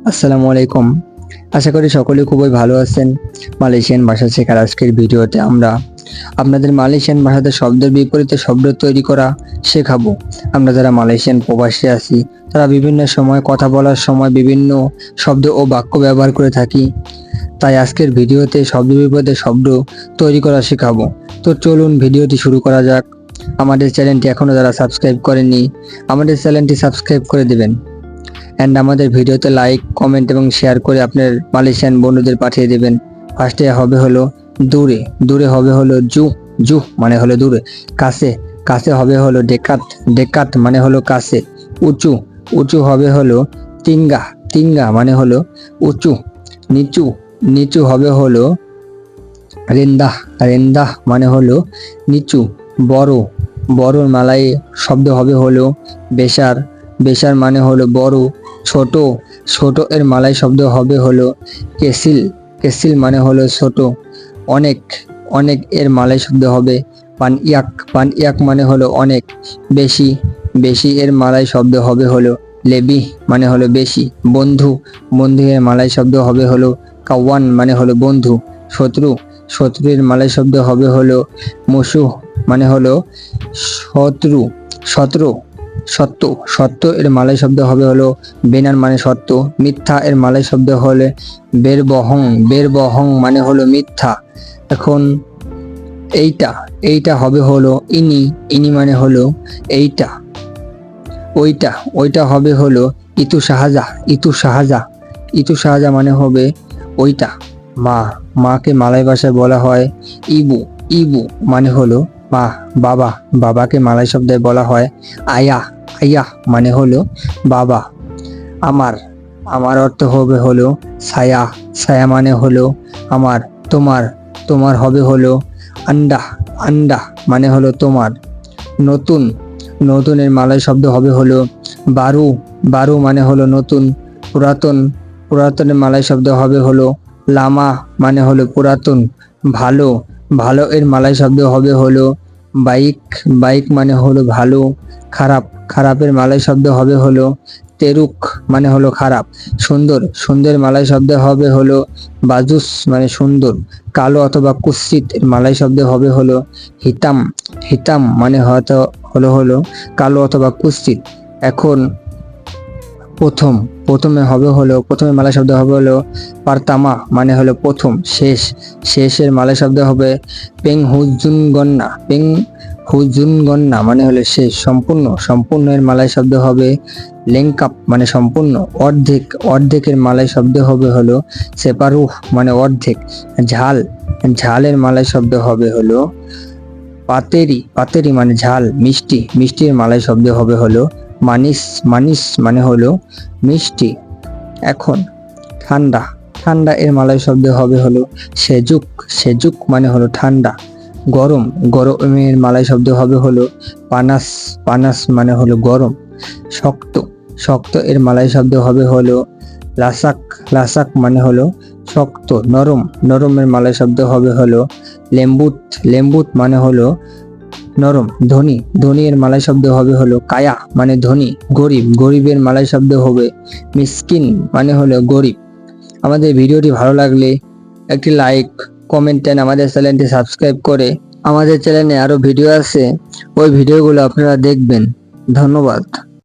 আসসালামু আলাইকুম। আশা করি সকলে খুবই ভালো আছেন। মালয়েশিয়ান ভাষা শেখার আজকের ভিডিওতে আমরা আপনাদের মালয়েশিয়ান ভাষাতে শব্দের বিপরীতে শব্দ তৈরি করা শেখাবো। আমরা যারা মালয়েশিয়ান প্রবাসী আছি তারা বিভিন্ন সময় কথা বলার সময় বিভিন্ন শব্দ ও বাক্য ব্যবহার করে থাকি। তাই আজকের ভিডিওতে শব্দের বিপরীতে শব্দ তৈরি করা শেখাবো। তো চলুন ভিডিওটি শুরু করা যাক। আমাদের চ্যানেলটি এখনও যারা সাবস্ক্রাইব করেননি আমাদের চ্যানেলটি সাবস্ক্রাইব করে দেবেন। অ্যান্ড আমাদের ভিডিওতে লাইক, কমেন্ট এবং শেয়ার করে আপনার মালয়েশিয়ান বন্ধুদের পাঠিয়ে দেবেন। ফার্স্টে হবে হলো দূরে, দূরে হবে হলো জু, জু মানে হলো দূরে। কাছে, কাছে হবে হলো ডেকাত, ডেকাত মানে হলো কাছে। উঁচু, উঁচু হবে হলো তিঙ্গা, তিঙ্গা মানে হলো উঁচু। নিচু, নিচু হবে হলো রেন্দাহ, রেন্দাহ মানে হলো নিচু। বড়, বড়র মালাই শব্দ হবে হলো বেশার, বেশার মানে হলো বড়। ছোট, ছোট এর মালাই শব্দ হবে হলো কেসিল, কেসিল মানে হলো ছোট। অনেক, অনেক এর মালাই শব্দ হবে পান ইয়াক, পান ইয়াক মানে হলো অনেক। বেশি, বেশি এর মালাই শব্দ হবে হলো লেবি মানে হলো বেশি। বন্ধু, বন্ধু এর মালাই শব্দ হবে হলো কাওয়ান মানে হলো বন্ধু। শত্রু, শত্রু এর মালাই শব্দ হবে হলো মুসুহ মানে হলো শত্রু। শত্রু, সত্য, সত্য এর মালয় শব্দ হবে হলো বেনান মানে সত্য। মিথ্যা এর মালয় শব্দ হলে বেরবহং, বেরবহং মানে হলো মিথ্যা। এখন এইটা, এইটা হবে হলো ইনি, ইনি মানে হলো এইটা। ওইটা, ওইটা হবে হলো ইতু সাহাজা, ইতু সাহাজা, ইতু সাহাজা মানে হবে ওইটা। মা, মাকে মালয় ভাষায় বলা হয় ইবু, ইবু মানে হলো মা। বাবা, বাবাকে মালয় শব্দে বলা হয় আয়া, আয়া মানে হলো বাবা। আমার, আমার অর্থ হবে হলো ছায়া, ছায়া মানে হলো আমার। তোমার, তোমার হবে হলো আন্ডা, আন্ডা মানে হলো তোমার। নতুন, নতুনের মালয় শব্দ হবে হলো বারু, বারু মানে হলো নতুন। পুরাতন, পুরাতনের মালয় শব্দ হবে হলো লামা মানে হলো পুরাতন। ভালো, ভালো এর মালয় শব্দ হবে হলো বাইক, বাইক মানে হলো ভালো। খারাপ, খারাপের মালয় শব্দ হবে হলো তেরুক মানে হলো খারাপ। সুন্দর, সুন্দর মালয় শব্দ হবে হলো বাজুস মানে সুন্দর। কালো অথবা কুৎসিত এর মালয় শব্দ হবে হলো হিতাম, হিতাম মানে হয়তো হলো কালো অথবা কুৎসিত। এখন প্রথম, প্রথমে হবে হলো প্রথমে মালয় শব্দ হবে হলো পারতামা মানে হলো প্রথম। শেষ, শেষের মালয় শব্দ হবে পেং হুজুন গন্না, পেং হুজুন গন্না মানে হলো শেষ। সম্পূর্ণ, সম্পূর্ণ এর মালয় শব্দ হবে লেংকাপ মানে সম্পূর্ণ। অর্ধেক, অর্ধেকের মালয় শব্দ হবে হলো সেপারুহ মানে অর্ধেক। ঝাল, ঝালের মালয় শব্দ হবে হলো পাতেরি, পাতেরি মানে ঝাল। মিষ্টি, মিষ্টির মালয় শব্দ হবে হলো মানিস, মানিস মানে হলো মিষ্টি। এখন ঠান্ডা, ঠান্ডা এর মালয় শব্দ হবে হলো সেজুক, সেজুক মানে হলো ঠান্ডা। গরম, গরমের মালয় শব্দ হবে হলো পানাস, পানাস মানে হলো গরম। শক্ত, শক্ত এর মালয় শব্দ হবে হলো লাসাক, লাসাক মানে হলো শক্ত। নরম, নরমের মালয় শব্দ হবে হলো লেম্বুত, লেম্বুত মানে হলো নরম। ধনী, ধনী এর মালয় শব্দ হবে হলো কায়া মানে ধনী। গরিব, গরিবের মালয় শব্দ হবে মিসকিন মানে হলো গরিব। আমাদের ভিডিওটি ভালো লাগলে একটি লাইক, কমেন্ট এন্ড আমাদের চ্যানেলটি সাবস্ক্রাইব করে আমাদের চ্যানেলে আরো ভিডিও আছে, ওই ভিডিওগুলো আপনারা দেখবেন। ধন্যবাদ।